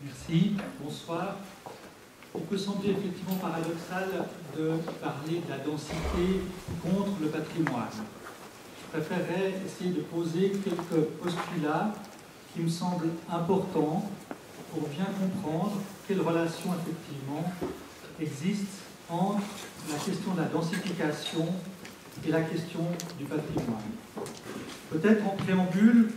Merci, bonsoir. Il peut sembler effectivement paradoxal de parler de la densité contre le patrimoine. Je préférerais essayer de poser quelques postulats qui me semblent importants pour bien comprendre quelle relation effectivement existe entre la question de la densification et la question du patrimoine. Peut-être en préambule,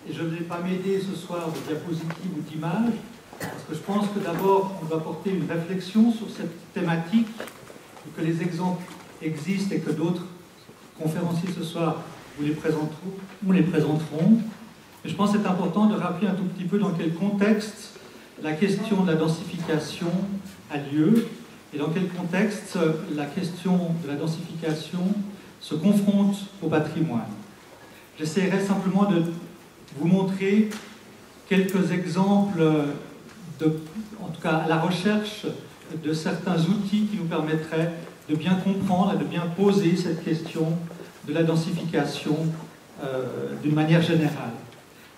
et je ne vais pas m'aider ce soir de diapositives ou d'images, parce que je pense que d'abord on doit porter une réflexion sur cette thématique, et que les exemples existent et que d'autres conférenciers ce soir vous les présenteront. Et je pense que c'est important de rappeler un tout petit peu dans quel contexte la question de la densification a lieu et dans quel contexte la question de la densification se confronte au patrimoine. J'essaierai simplement de vous montrer quelques exemples, en tout cas à la recherche de certains outils qui nous permettraient de bien comprendre et de bien poser cette question de la densification d'une manière générale.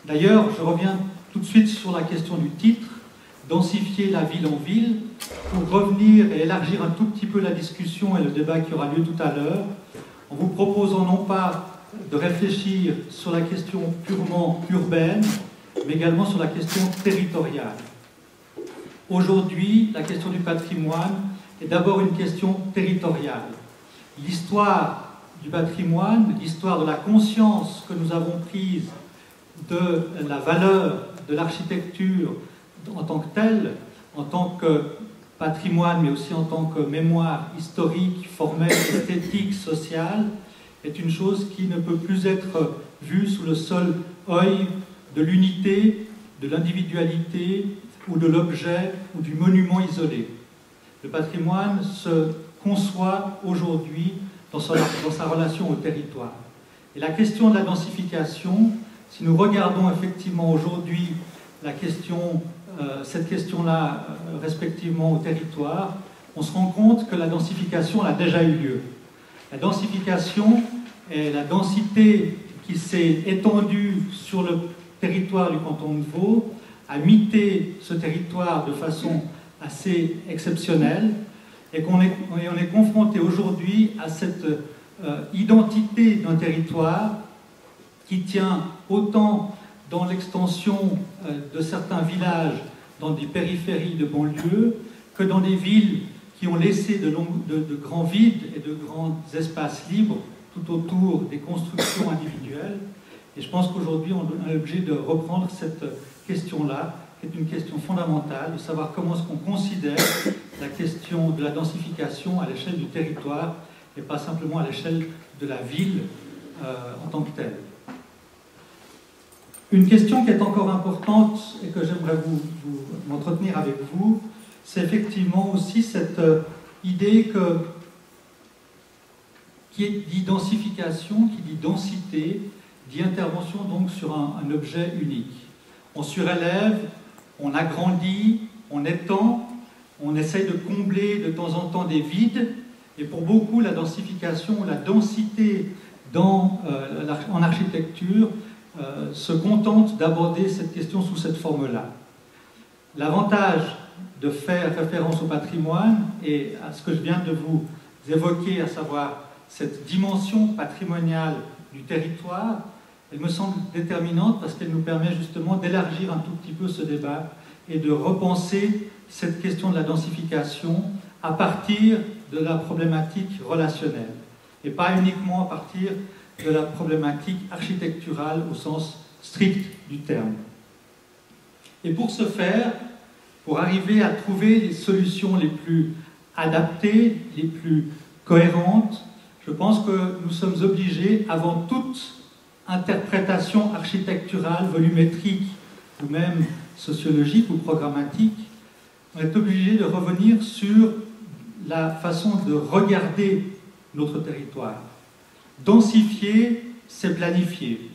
D'ailleurs, je reviens tout de suite sur la question du titre, densifier la ville en ville, pour revenir et élargir un tout petit peu la discussion et le débat qui aura lieu tout à l'heure, en vous proposant non pas de réfléchir sur la question purement urbaine, mais également sur la question territoriale. Aujourd'hui, la question du patrimoine est d'abord une question territoriale. L'histoire du patrimoine, l'histoire de la conscience que nous avons prise de la valeur de l'architecture en tant que telle, en tant que patrimoine, mais aussi en tant que mémoire historique, formelle, esthétique, sociale, est une chose qui ne peut plus être vue sous le seul œil de l'unité, de l'individualité ou de l'objet ou du monument isolé. Le patrimoine se conçoit aujourd'hui dans sa relation au territoire. Et la question de la densification, si nous regardons effectivement aujourd'hui cette question-là respectivement au territoire, on se rend compte que la densification a déjà eu lieu. La densification est la densité qui s'est étendue sur le territoire du canton de Vaud, a mité ce territoire de façon assez exceptionnelle, et on est confronté aujourd'hui à cette identité d'un territoire qui tient autant dans l'extension de certains villages dans des périphéries de banlieues que dans des villes qui ont laissé de grands vides et de grands espaces libres tout autour des constructions individuelles. Et je pense qu'aujourd'hui, on a l'objet de reprendre cette question-là, qui est une question fondamentale, de savoir comment est-ce qu'on considère la question de la densification à l'échelle du territoire et pas simplement à l'échelle de la ville en tant que telle. Une question qui est encore importante et que j'aimerais m'entretenir avec vous, c'est effectivement aussi cette idée qui dit densification, qui dit densité, dit intervention donc sur un objet unique. On surélève, on agrandit, on étend, on essaye de combler de temps en temps des vides, et pour beaucoup la densification, la densité en architecture se contente d'aborder cette question sous cette forme-là. L'avantage de faire référence au patrimoine et à ce que je viens de vous évoquer, à savoir cette dimension patrimoniale du territoire, elle me semble déterminante parce qu'elle nous permet justement d'élargir un tout petit peu ce débat et de repenser cette question de la densification à partir de la problématique relationnelle et pas uniquement à partir de la problématique architecturale au sens strict du terme. Et pour ce faire, pour arriver à trouver les solutions les plus adaptées, les plus cohérentes, je pense que nous sommes obligés, avant toute interprétation architecturale, volumétrique ou même sociologique ou programmatique, on est obligé de revenir sur la façon de regarder notre territoire. Densifier, c'est planifier.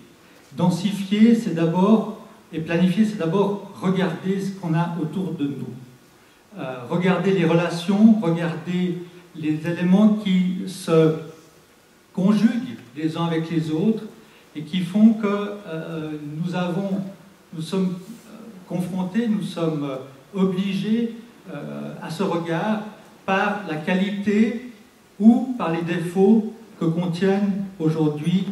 Densifier, c'est d'abord, et planifier, c'est d'abord regarder ce qu'on a autour de nous. Regarder les relations, regarder les éléments qui se conjuguent les uns avec les autres et qui font que nous sommes confrontés, nous sommes obligés à ce regard par la qualité ou par les défauts que contiennent aujourd'hui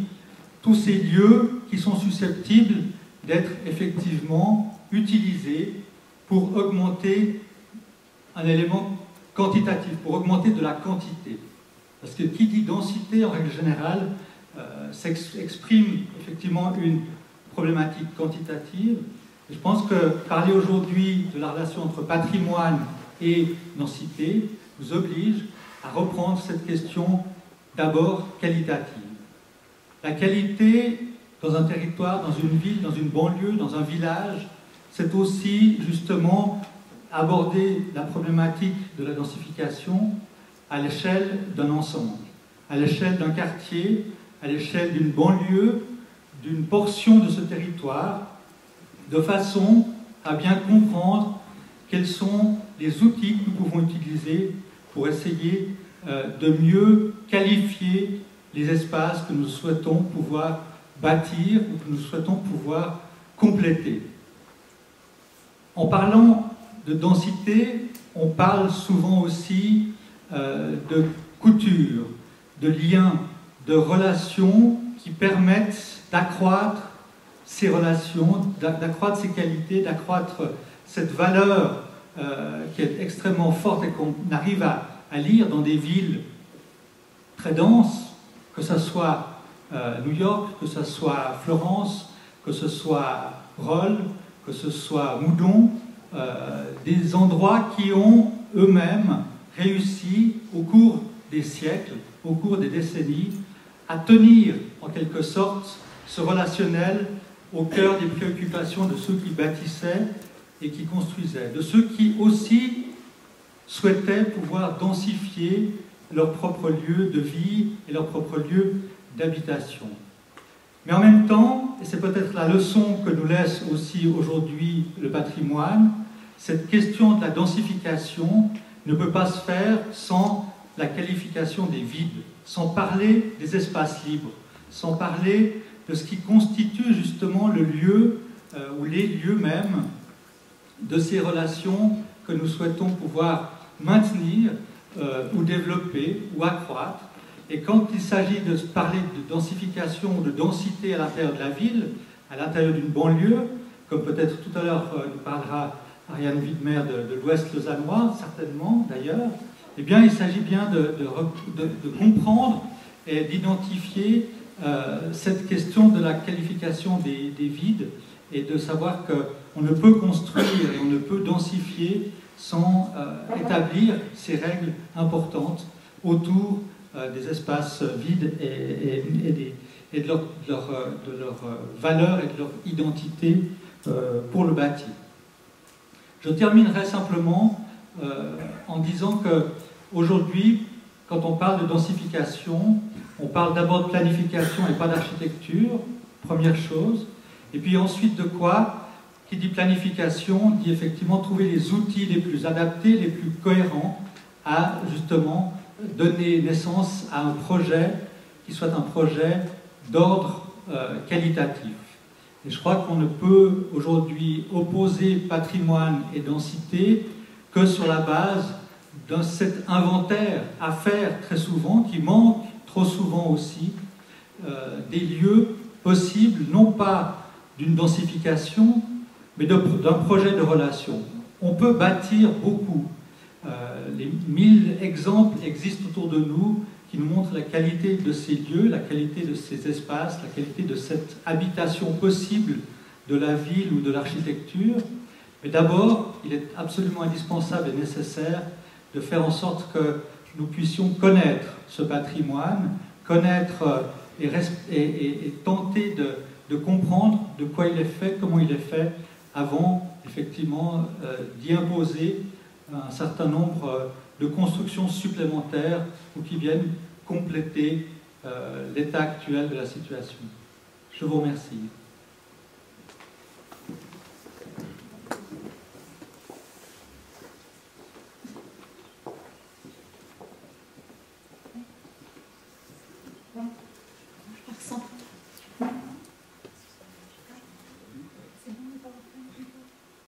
tous ces lieux qui sont susceptibles d'être effectivement utilisés pour augmenter un élément quantitatif, pour augmenter de la quantité. Parce que qui dit densité, en règle générale, exprime effectivement une problématique quantitative. Et je pense que parler aujourd'hui de la relation entre patrimoine et densité nous oblige à reprendre cette question d'abord qualitative. La qualité dans un territoire, dans une ville, dans une banlieue, dans un village, c'est aussi justement aborder la problématique de la densification à l'échelle d'un ensemble, à l'échelle d'un quartier, à l'échelle d'une banlieue, d'une portion de ce territoire, de façon à bien comprendre quels sont les outils que nous pouvons utiliser pour essayer de mieux qualifier les espaces que nous souhaitons pouvoir bâtir ou que nous souhaitons pouvoir compléter. En parlant de densité, on parle souvent aussi de couture, de liens, de relations qui permettent d'accroître ces relations, d'accroître ces qualités, d'accroître cette valeur qui est extrêmement forte et qu'on arrive à lire dans des villes très denses, que ce soit New York, que ce soit Florence, que ce soit Rolle, que ce soit Moudon, des endroits qui ont eux-mêmes réussi au cours des siècles, au cours des décennies, à tenir en quelque sorte ce relationnel au cœur des préoccupations de ceux qui bâtissaient et qui construisaient, de ceux qui aussi souhaitaient pouvoir densifier leur propre lieu de vie et leur propre lieu d'habitation. Mais en même temps, et c'est peut-être la leçon que nous laisse aussi aujourd'hui le patrimoine, cette question de la densification ne peut pas se faire sans la qualification des vides, sans parler des espaces libres, sans parler de ce qui constitue justement le lieu ou les lieux mêmes de ces relations que nous souhaitons pouvoir maintenir ou développer ou accroître. Et quand il s'agit de parler de densification ou de densité à l'intérieur de la ville, à l'intérieur d'une banlieue, comme peut-être tout à l'heure nous parlera Ariane Widmer de l'Ouest lausannois, certainement d'ailleurs, eh bien il s'agit bien de comprendre et d'identifier cette question de la qualification des vides et de savoir qu'on ne peut construire et on ne peut densifier sans établir ces règles importantes autour des espaces vides et de leur valeur et de leur identité pour le bâti. Je terminerai simplement en disant qu'aujourd'hui, quand on parle de densification, on parle d'abord de planification et pas d'architecture, première chose. Et puis ensuite de quoi? Qui dit planification dit effectivement trouver les outils les plus adaptés, les plus cohérents à justement donner naissance à un projet qui soit un projet d'ordre qualitatif. Et je crois qu'on ne peut aujourd'hui opposer patrimoine et densité que sur la base de cet inventaire à faire très souvent, qui manque trop souvent aussi, des lieux possibles, non pas d'une densification, mais d'un projet de relation. On peut bâtir beaucoup. Les 1000 exemples existent autour de nous qui nous montrent la qualité de ces lieux, la qualité de ces espaces, la qualité de cette habitation possible de la ville ou de l'architecture. Mais d'abord, il est absolument indispensable et nécessaire de faire en sorte que nous puissions connaître ce patrimoine, connaître et tenter de comprendre de quoi il est fait, comment il est fait, avant effectivement d'y imposer un certain nombre de constructions supplémentaires ou qui viennent compléter l'état actuel de la situation. Je vous remercie.